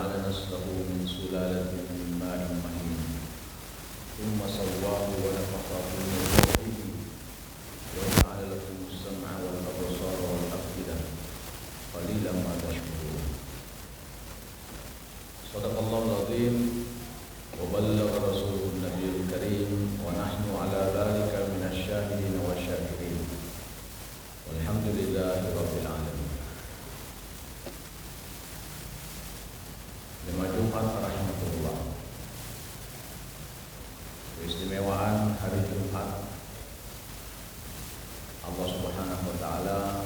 جعل نسله من سلالة من ماء مهين ثم سواه ونفخ فيه من روحه وجعل لكم السمع والأبصار والأفئدة قليلا ما تشكرون. صدق الله العظيم وبلغ رسوله النبي الكريم ونحن على ذلك من الشاهدين والشاكرين والحمد لله رب العالمين. Jemaah Jumat rahmatullah. Keistimewaan hari Jumat, Allah Subhanahu wa taala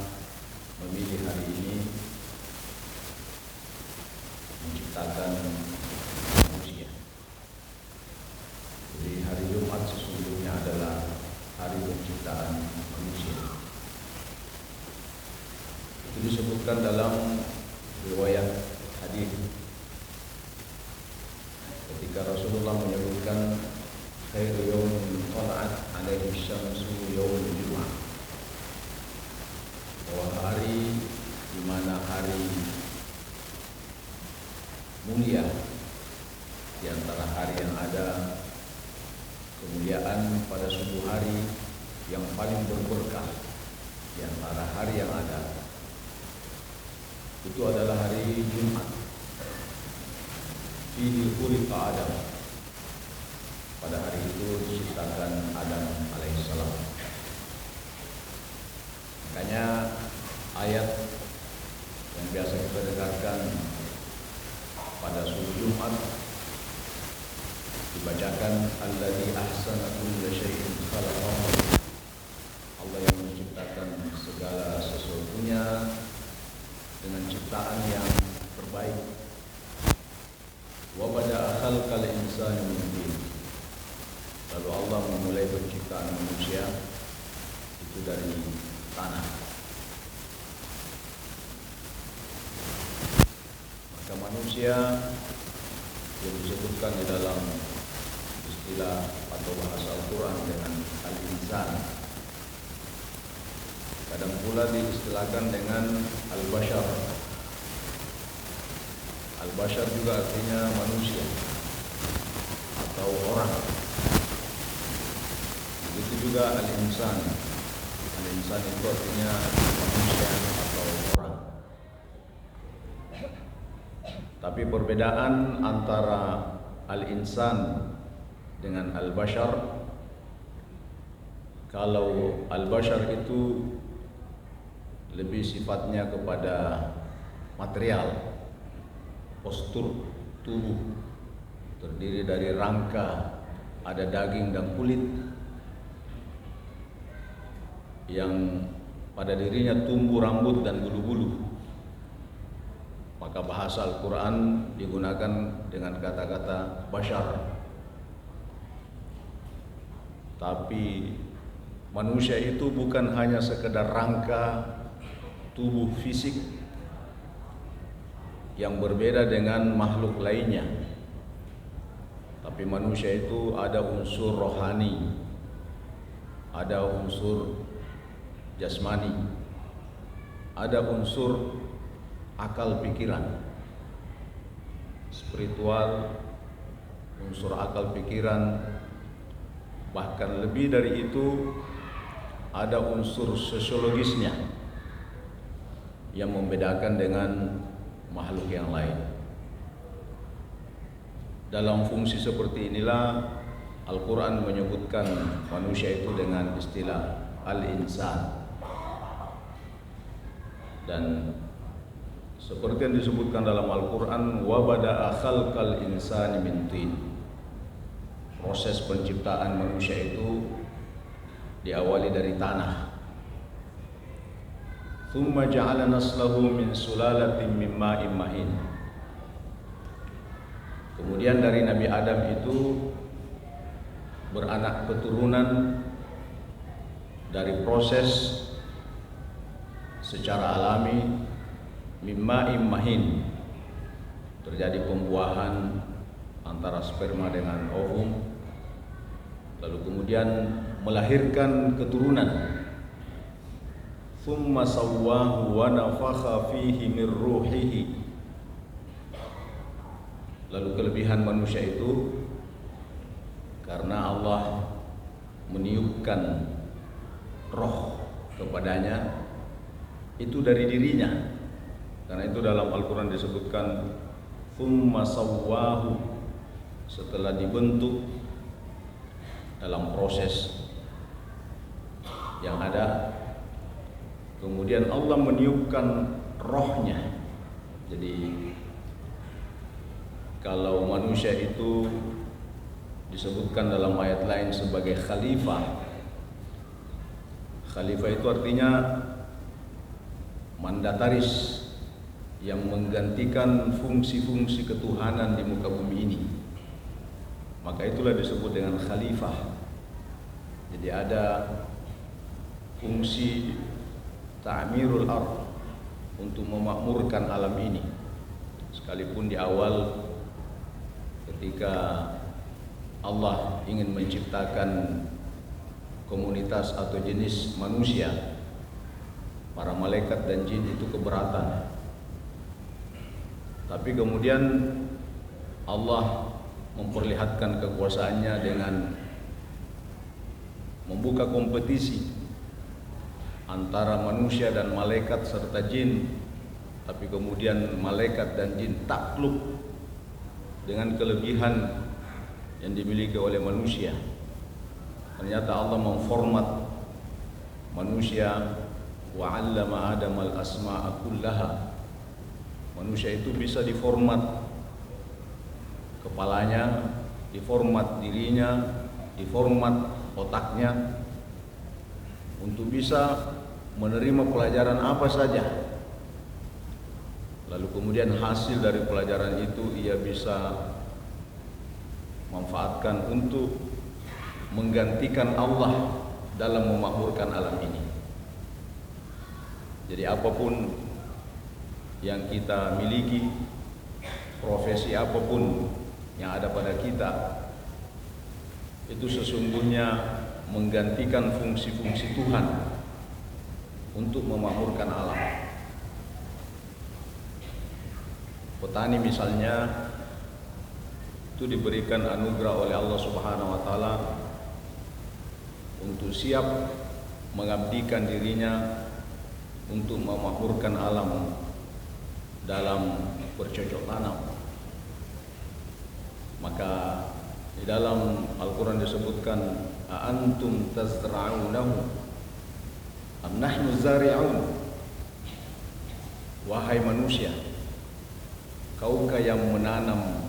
memilih hari ini menciptakan manusia. Jadi hari Jumat sesungguhnya adalah hari penciptaan manusia. Itu disebutkan dalam riwayat hadis ketika Rasulullah menyebutkan khairu yawmin tala'at alaihi syamsu yaumul Jumat, bahwa hari di mana hari mulia di antara hari yang ada, kemuliaan pada suatu hari yang paling berberkah di antara hari yang ada, itu adalah hari Jumat. Fihi khuliqa Adam, pada hari itu diciptakan Adam alaihissalam. Makanya ayat yang biasa kita dengarkan pada subuh Jumat dibacakan alladzi ahsana kulla syai'in khalaqahu, Allah yang menciptakan segala sesuatunya dengan ciptaan yang terbaik. Wa bada'a khalqal insani min tin, lalu Allah memulai penciptaan manusia itu dari tanah. Maka manusia yang disebutkan di dalam istilah atau bahasa Al-Quran dengan al-insan, kadang pula diistilahkan dengan al-bashar. Al-bashar juga artinya manusia atau orang. Begitu juga al-insan. Al-insan itu artinya manusia atau orang. Tapi perbedaan antara al-insan dengan al-bashar, kalau al-bashar itu lebih sifatnya kepada material, postur tubuh, terdiri dari rangka, ada daging dan kulit yang pada dirinya tumbuh rambut dan bulu-bulu. Maka bahasa Al-Quran digunakan dengan kata-kata bashar. Tapi manusia itu bukan hanya sekedar rangka tubuh fisik yang berbeda dengan makhluk lainnya, tapi manusia itu ada unsur rohani, ada unsur jasmani, ada unsur akal pikiran, spiritual, unsur akal pikiran, bahkan lebih dari itu ada unsur sosiologisnya yang membedakan dengan makhluk yang lain. Dalam fungsi seperti inilah Al-Quran menyebutkan manusia itu dengan istilah al-insan. Dan seperti yang disebutkan dalam Al-Quran, wa bada'a khalqal insani min tin, proses penciptaan manusia itu diawali dari tanah. Thumma ja'ala naslahu min sulalatin min ma'in mahin, kemudian dari Nabi Adam itu beranak keturunan dari proses secara alami min ma'in mahin, terjadi pembuahan antara sperma dengan ovum, lalu kemudian melahirkan keturunan. Thumma sawwahu wa nafakha fihi min ruhihi, Lalu kelebihan manusia itu karena Allah meniupkan roh kepadanya itu dari dirinya. Karena itu dalam Al-Quran disebutkan thumma sawwahu, setelah dibentuk dalam proses yang ada, kemudian Allah meniupkan rohnya. Jadi kalau manusia itu disebutkan dalam ayat lain sebagai khalifah. Khalifah itu artinya mandataris yang menggantikan fungsi-fungsi ketuhanan di muka bumi ini. Maka itulah disebut dengan khalifah. Jadi ada fungsi ta'mirul ardh, untuk memakmurkan alam ini. Sekalipun di awal ketika Allah ingin menciptakan komunitas atau jenis manusia, para malaikat dan jin itu keberatan. Tapi kemudian Allah memperlihatkan kekuasaannya dengan membuka kompetisi antara manusia dan malaikat serta jin. Tapi kemudian malaikat dan jin takluk dengan kelebihan yang dimiliki oleh manusia. Ternyata Allah memformat manusia, wa 'allama Adam al-asma'a kullaha. Manusia itu bisa diformat kepalanya, diformat dirinya, diformat otaknya untuk bisa menerima pelajaran apa saja. Lalu kemudian hasil dari pelajaran itu ia bisa manfaatkan untuk menggantikan Allah dalam memakmurkan alam ini. Jadi apapun yang kita miliki, profesi apapun yang ada pada kita, itu sesungguhnya menggantikan fungsi-fungsi Tuhan untuk memakmurkan alam. Petani misalnya itu diberikan anugerah oleh Allah Subhanahu wa taala untuk siap mengabdikan dirinya untuk memakmurkan alam dalam bercocok tanam. Maka di dalam Al-Quran disebutkan antum tazra'unahu am nahnu zari'un. Wahai manusia, kaukah yang menanam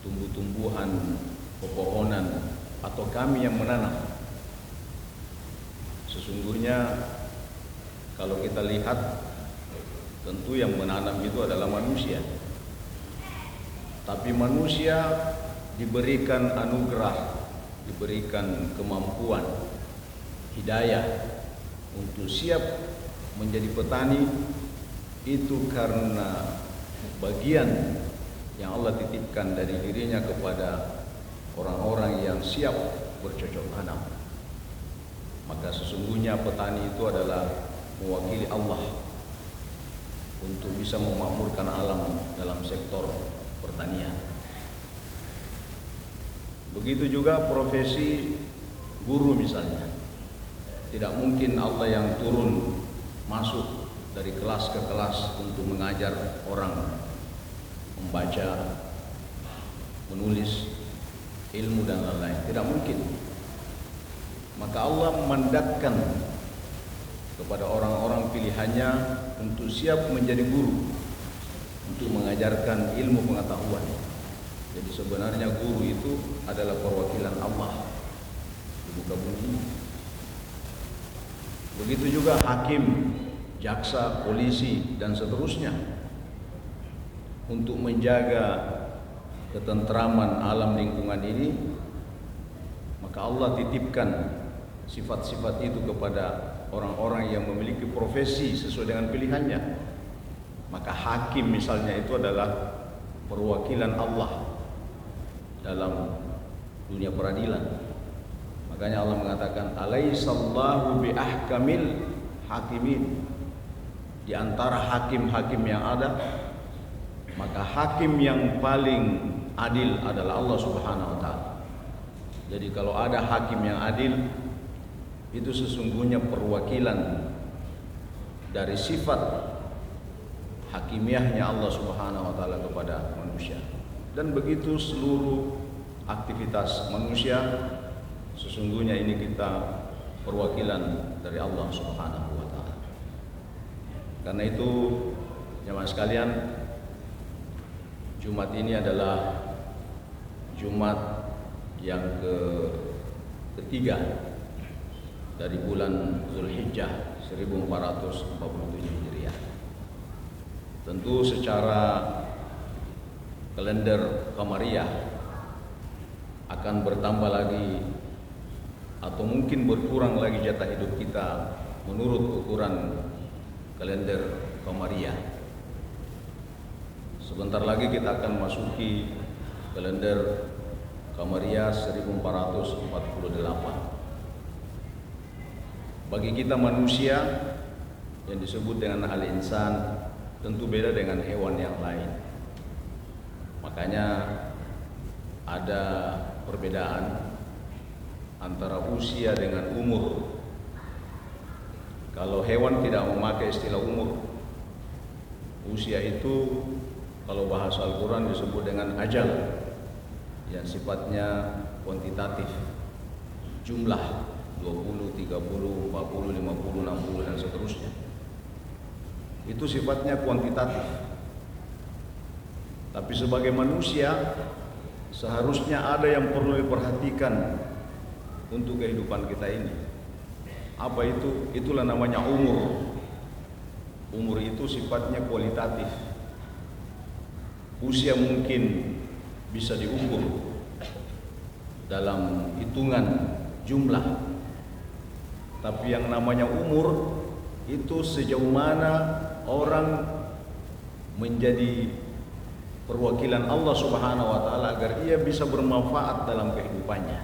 tumbuh-tumbuhan, pepohonan, atau kami yang menanam? Sesungguhnya kalau kita lihat, tentu yang menanam itu adalah manusia. Tapi manusia diberikan anugerah, diberikan kemampuan, hidayah untuk siap menjadi petani, itu karena bagian yang Allah titipkan dari dirinya kepada orang-orang yang siap bercocok tanam. Maka sesungguhnya petani itu adalah mewakili Allah untuk bisa memakmurkan alam dalam sektor pertanian. Begitu juga profesi guru misalnya. Tidak mungkin Allah yang turun masuk dari kelas ke kelas untuk mengajar orang membaca, menulis, ilmu dan lain-lain. Tidak mungkin. Maka Allah memandatkan kepada orang-orang pilihannya untuk siap menjadi guru, untuk mengajarkan ilmu pengetahuan. Jadi sebenarnya guru itu adalah perwakilan Allah di muka bumi. Begitu juga hakim, jaksa, polisi, dan seterusnya, untuk menjaga ketentraman alam lingkungan ini. Maka Allah titipkan sifat-sifat itu kepada orang-orang yang memiliki profesi sesuai dengan pilihannya. Maka hakim misalnya itu adalah perwakilan Allah dalam dunia peradilan. Makanya Allah mengatakan alaihissallahu biahkamil hakimin. Di antara hakim-hakim yang ada, maka hakim yang paling adil adalah Allah Subhanahu wa taala. Jadi kalau ada hakim yang adil, itu sesungguhnya perwakilan dari sifat hakimiyahnya Allah Subhanahu wa taala kepada manusia. Dan begitu seluruh aktivitas manusia, sesungguhnya ini kita perwakilan dari Allah Subhanahu wa taala. Karena itu jemaah sekalian, Jumat ini adalah Jumat yang ketiga dari bulan Zulhijjah 1447 Hijriah. Tentu secara kalender Qamariyah akan bertambah lagi atau mungkin berkurang lagi jatah hidup kita menurut ukuran kalender Qamariyah. Sebentar lagi kita akan masuki kalender Qamariyah 1448. Bagi kita manusia yang disebut dengan al-insan tentu beda dengan hewan yang lain. Makanya ada perbedaan antara usia dengan umur. Kalau hewan tidak memakai istilah umur. Usia itu kalau bahasa Al-Quran disebut dengan ajal, yang sifatnya kuantitatif, jumlah 20, 30, 40, 50, 60 dan seterusnya. Itu sifatnya kuantitatif. Tapi sebagai manusia seharusnya ada yang perlu diperhatikan untuk kehidupan kita ini. Apa itu? Itulah namanya umur. Umur itu sifatnya kualitatif. Usia mungkin bisa diukur dalam hitungan jumlah, tapi yang namanya umur itu sejauh mana orang menjadi perwakilan Allah Subhanahu wa taala agar ia bisa bermanfaat dalam kehidupannya.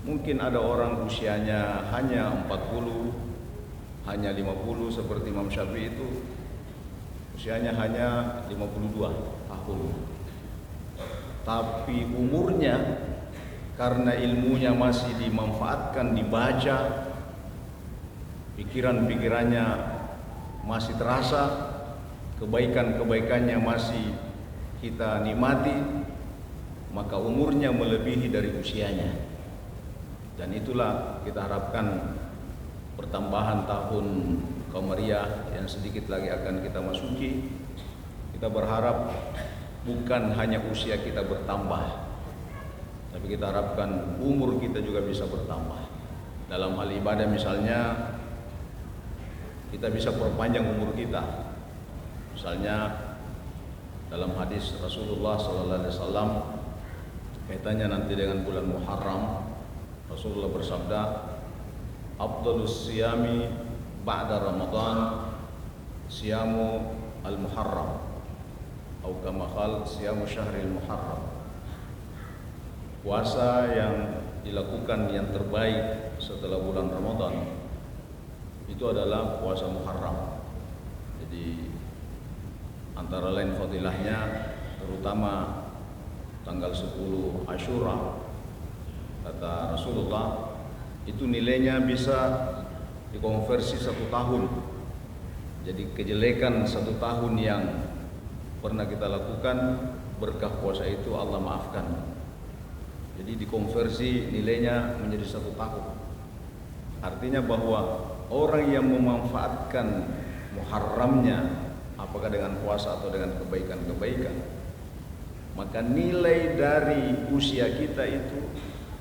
Mungkin ada orang usianya hanya 40, hanya 50 seperti Imam Syafi'i itu usianya hanya 52 tahun. Tapi umurnya karena ilmunya masih dimanfaatkan, dibaca, pikiran-pikirannya masih terasa, kebaikan-kebaikannya masih kita nikmati, maka umurnya melebihi dari usianya. Dan itulah kita harapkan pertambahan tahun Qamariyah yang sedikit lagi akan kita masuki. Kita berharap bukan hanya usia kita bertambah, tapi kita harapkan umur kita juga bisa bertambah. Dalam hal ibadah misalnya, kita bisa perpanjang umur kita. Misalnya dalam hadis Rasulullah SAW kaitannya nanti dengan bulan Muharram, Rasulullah bersabda, "Afdhalus siyami ba'da Ramadan siyamu al-Muharram." Atau kama qala siyamu syahril Muharram. Puasa yang dilakukan yang terbaik setelah bulan Ramadan itu adalah puasa Muharram. Jadi antara lain fadilahnya terutama tanggal 10 Asyura, kata Rasulullah, itu nilainya bisa dikonversi 1 tahun. Jadi kejelekan 1 tahun yang pernah kita lakukan, berkah puasa itu Allah maafkan. Jadi dikonversi nilainya menjadi 1 tahun. Artinya bahwa orang yang memanfaatkan Muharramnya, apakah dengan puasa atau dengan kebaikan-kebaikan, maka nilai dari usia kita itu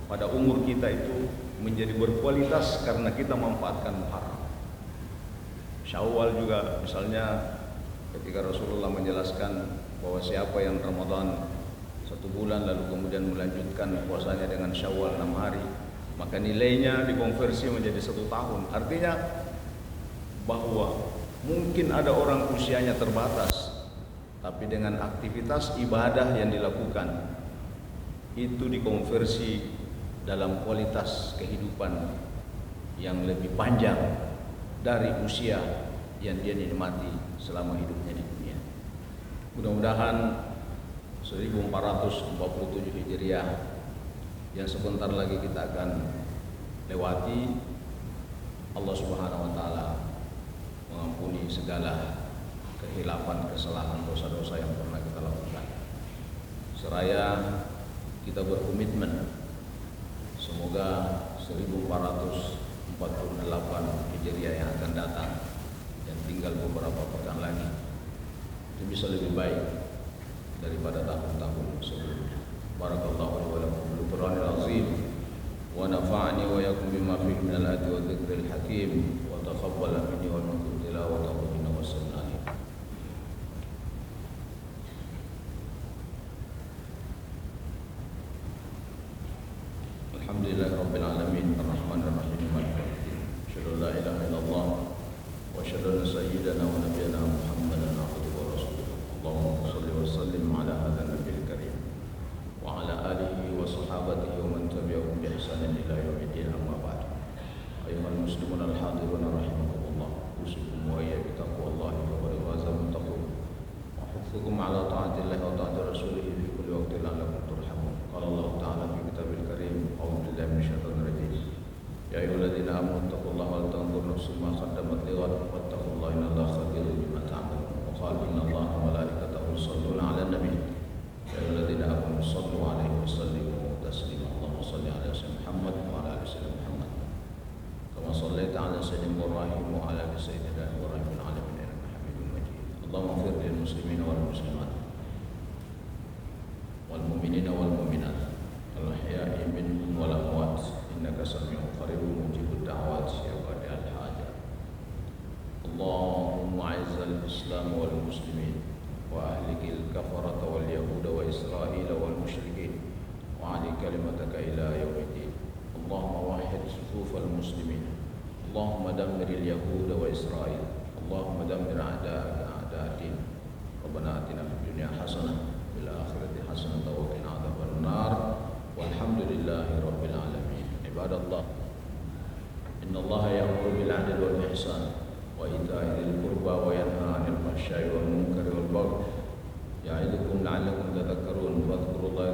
pada umur kita itu menjadi berkualitas karena kita memanfaatkan Muharram. Syawal juga misalnya, ketika Rasulullah menjelaskan bahwa siapa yang Ramadan 1 bulan lalu kemudian melanjutkan puasanya dengan Syawal 6 hari, maka nilainya dikonversi menjadi 1 tahun. Artinya bahwa mungkin ada orang usianya terbatas, tapi dengan aktivitas ibadah yang dilakukan itu dikonversi dalam kualitas kehidupan yang lebih panjang dari usia yang dia nikmati selama hidupnya di dunia. Mudah-mudahan 1447 Hijriah yang sebentar lagi kita akan lewati. Allah Subhanahu wa taala mengampuni segala kehilapan, kesalahan, dosa-dosa yang pernah kita lakukan. Seraya kita berkomitmen semoga 1448 Hijriah yang akan datang, yang tinggal beberapa pekan lagi, itu bisa lebih baik daripada tahun-tahun sebelumnya. Barakallahu wa lakum bil Qur'anil azim wa nafa'ani wa yakum bima fihi minal ayati wa dzikril hakim wa taqabbal minni wa minkum tilawatahu innahu was-sami'ul alim. Alhamdulillahirabbil alamin arrahmanir rahim maliki yaumiddin. Asyhadu an la ilaha illallah wa asyhadu anna sayyidana wa nabiyyana Muhammadan abduhu wa rasuluh. Allahumma shalli wa sallim ala hadzal nabiyil karim wa ala alihi wa sahabatihi wa man tabi'ahum bi ihsanin ila yaumiddin, amma ba'd. Ayyuhal muslimun al hadirun rahimakumullah, usikum wa iyyakum taqwallahi wa faza muttaqun wa hufzukum ala ta'atillahi wa ta'ati rasulih fi kulli waqtin la'allakum turhamun. Qala Allah ta'ala fi kitabil karim, a'udzu billahi minasyaitonir rajim. Ya ayyuhalladzina amanu taqullaha wal tanzur nafsum ma qaddamat lighad wattaqullaha innallaha khabirun bima ta'malun. Wa qala innallaha wa malaikatahu yusholluna 'alan nabiy. Ya ayyuhalladzina amanu shallu 'alaihi wa sallimu taslima. Allahumma shalli 'ala sayyidina Muhammad wa 'ala ali sayyidina Muhammad. Kama shallaita 'ala sayyidina Ibrahim wa 'ala ali sayyidina Ibrahim fil 'alamin innaka Hamidum Majid. Allahumma ighfir lil muslimina wal muslimat wal mu'minina wal mu'minat al ahya'i minhum wal amwat innaka sami'un qaribun mujibud da'wat ya qadiyal hajat. Allahumma 'izzal islam wal muslimin wa ahlikil kafarata wal yahuda wa israila wal musyrikin wa 'ali kalimataka ila yaumiddin. Allahumma wahhid sufufal muslimin. Allahumma dammiril yahuda wa israil. Allahumma dammir a'da'aka a'da'ad-din. Rabbana atina fid dunya hasanah fil akhirati hasanah wa qina adzabannar. Walhamdulillahi rabbil alamin. Ibadallah, innallaha ya'muru bil 'adli wal ihsan wa ita'i dzil qurba wa yanha 'anil fahsya'i wal munkari wal baghi ya'idukum la'allakum tadhakkarun. Fadhkurullaha